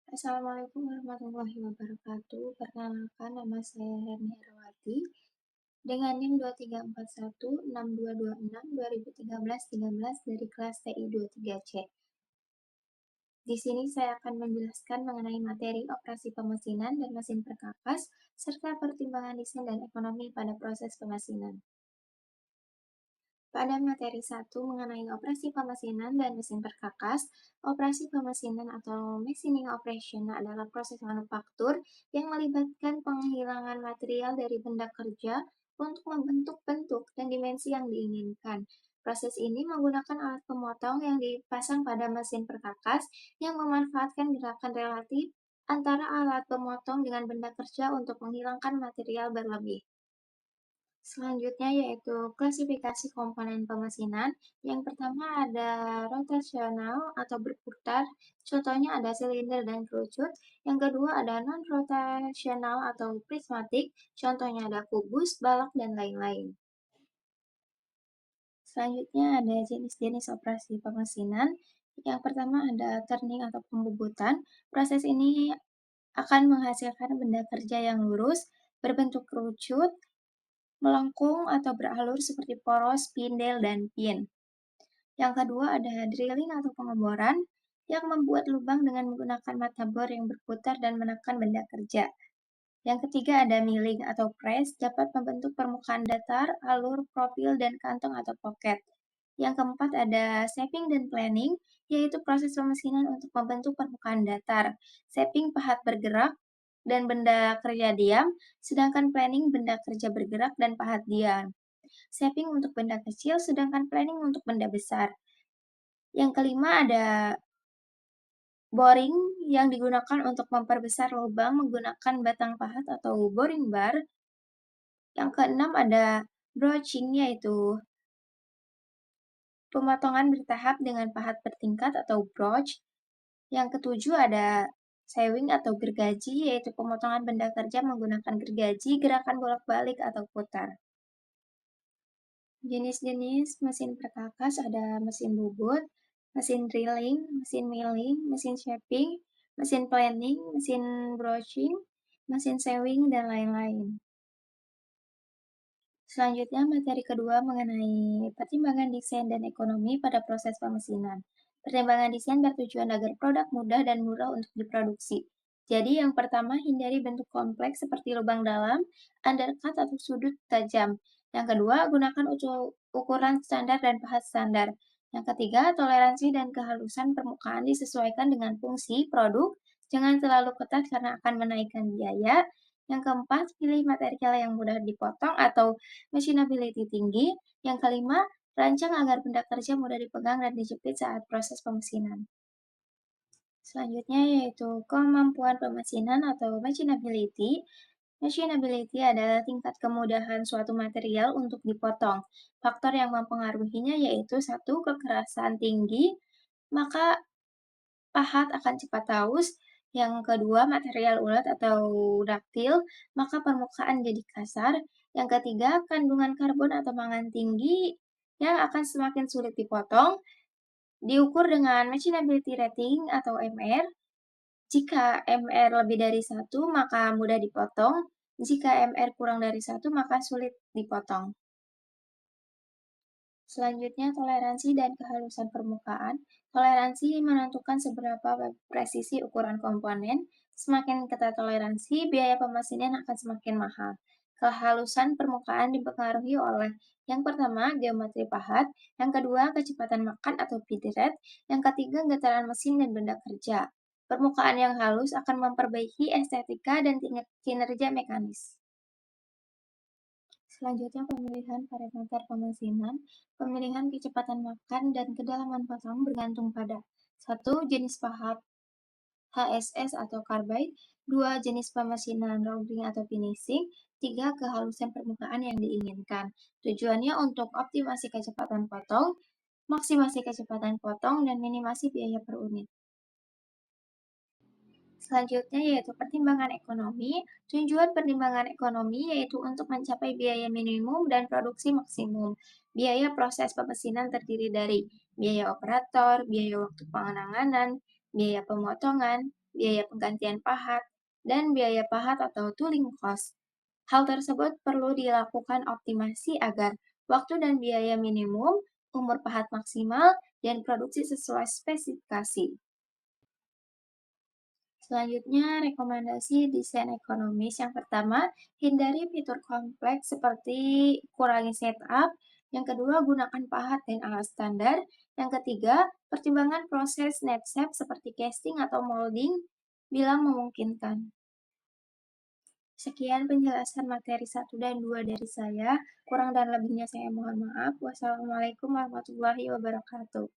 Assalamualaikum warahmatullahi wabarakatuh. Perkenalkan, nama saya Herni Herawati dengan NIM 23416226 2013 dari kelas TI 23C. Di sini saya akan menjelaskan mengenai materi operasi pemesinan dan mesin perkakas serta pertimbangan desain dan ekonomi pada proses pemesinan. Pada materi 1 mengenai operasi pemesinan dan mesin perkakas, operasi pemesinan atau machining operation adalah proses manufaktur yang melibatkan penghilangan material dari benda kerja untuk membentuk bentuk dan dimensi yang diinginkan. Proses ini menggunakan alat pemotong yang dipasang pada mesin perkakas yang memanfaatkan gerakan relatif antara alat pemotong dengan benda kerja untuk menghilangkan material berlebih. Selanjutnya yaitu klasifikasi komponen pemesinan. Yang pertama ada rotasional atau berputar, contohnya ada silinder dan kerucut. Yang kedua ada non-rotasional atau prismatik, contohnya ada kubus, balok, dan lain-lain. Selanjutnya ada jenis-jenis operasi pemesinan. Yang pertama ada turning atau pembubutan. Proses ini akan menghasilkan benda kerja yang lurus, berbentuk kerucut, melengkung atau beralur seperti poros, spindel, dan pin. Yang kedua ada drilling atau pengeboran yang membuat lubang dengan menggunakan mata bor yang berputar dan menekan benda kerja. Yang ketiga ada milling atau press, dapat membentuk permukaan datar, alur, profil, dan kantong atau pocket. Yang keempat ada shaping dan planing, yaitu proses pemesinan untuk membentuk permukaan datar. Shaping pahat bergerak dan benda kerja diam, sedangkan planing benda kerja bergerak dan pahat diam. Shaping untuk benda kecil, sedangkan planing untuk benda besar. Yang kelima ada boring yang digunakan untuk memperbesar lubang menggunakan batang pahat atau boring bar. Yang keenam ada broaching, yaitu pemotongan bertahap dengan pahat bertingkat atau broach. Yang ketujuh ada sewing atau gergaji, yaitu pemotongan benda kerja menggunakan gergaji, gerakan bolak-balik atau putar. Jenis-jenis mesin perkakas ada mesin bubut, mesin drilling, mesin milling, mesin shaping, mesin planing, mesin broaching, mesin sewing, dan lain-lain. Selanjutnya, materi kedua mengenai pertimbangan desain dan ekonomi pada proses pemesinan. Pertimbangan desain bertujuan agar produk mudah dan murah untuk diproduksi. Jadi, yang pertama, hindari bentuk kompleks seperti lubang dalam, undercut, atau sudut tajam. Yang kedua, gunakan ukuran standar dan pahat standar. Yang ketiga, toleransi dan kehalusan permukaan disesuaikan dengan fungsi produk, jangan terlalu ketat karena akan menaikkan biaya. Yang keempat, pilih material yang mudah dipotong atau machinability tinggi. Yang kelima, rancang agar benda kerja mudah dipegang dan dijepit saat proses pemesinan. Selanjutnya yaitu kemampuan pemesinan atau machinability. Machinability adalah tingkat kemudahan suatu material untuk dipotong. Faktor yang mempengaruhinya yaitu satu, kekerasan tinggi, maka pahat akan cepat haus. Yang kedua, material ulet atau daktil, maka permukaan jadi kasar. Yang ketiga, kandungan karbon atau mangan tinggi yang akan semakin sulit dipotong. Diukur dengan machinability rating atau MR. Jika MR lebih dari 1, maka mudah dipotong. Jika MR kurang dari 1, maka sulit dipotong. Selanjutnya, toleransi dan kehalusan permukaan. Toleransi menentukan seberapa presisi ukuran komponen. Semakin ketat toleransi, biaya pemesinan akan semakin mahal. Kehalusan permukaan dipengaruhi oleh yang pertama, geometri pahat, yang kedua, kecepatan makan atau feed rate, yang ketiga, getaran mesin dan benda kerja. Permukaan yang halus akan memperbaiki estetika dan kinerja mekanis. Selanjutnya pemilihan parameter pemesinan. Pemilihan kecepatan makan dan kedalaman potong bergantung pada 1. Jenis pahat HSS atau carbide, 2. Jenis pemesinan rounding atau finishing, 3. Kehalusan permukaan yang diinginkan. Tujuannya untuk optimasi kecepatan potong, maksimasi kecepatan potong, dan minimasi biaya per unit. Selanjutnya yaitu pertimbangan ekonomi. Tujuan pertimbangan ekonomi yaitu untuk mencapai biaya minimum dan produksi maksimum. Biaya proses pemesinan terdiri dari biaya operator, biaya waktu penanganan, biaya pemotongan, biaya penggantian pahat, dan biaya pahat atau tooling cost. Hal tersebut perlu dilakukan optimasi agar waktu dan biaya minimum, umur pahat maksimal, dan produksi sesuai spesifikasi. Selanjutnya, rekomendasi desain ekonomis. Yang pertama, hindari fitur kompleks seperti kurangi setup. Yang kedua, gunakan pahat dan alat standar. Yang ketiga, pertimbangan proses net shape seperti casting atau molding bila memungkinkan. Sekian penjelasan materi 1 dan 2 dari saya. Kurang dan lebihnya saya mohon maaf. Wassalamualaikum warahmatullahi wabarakatuh.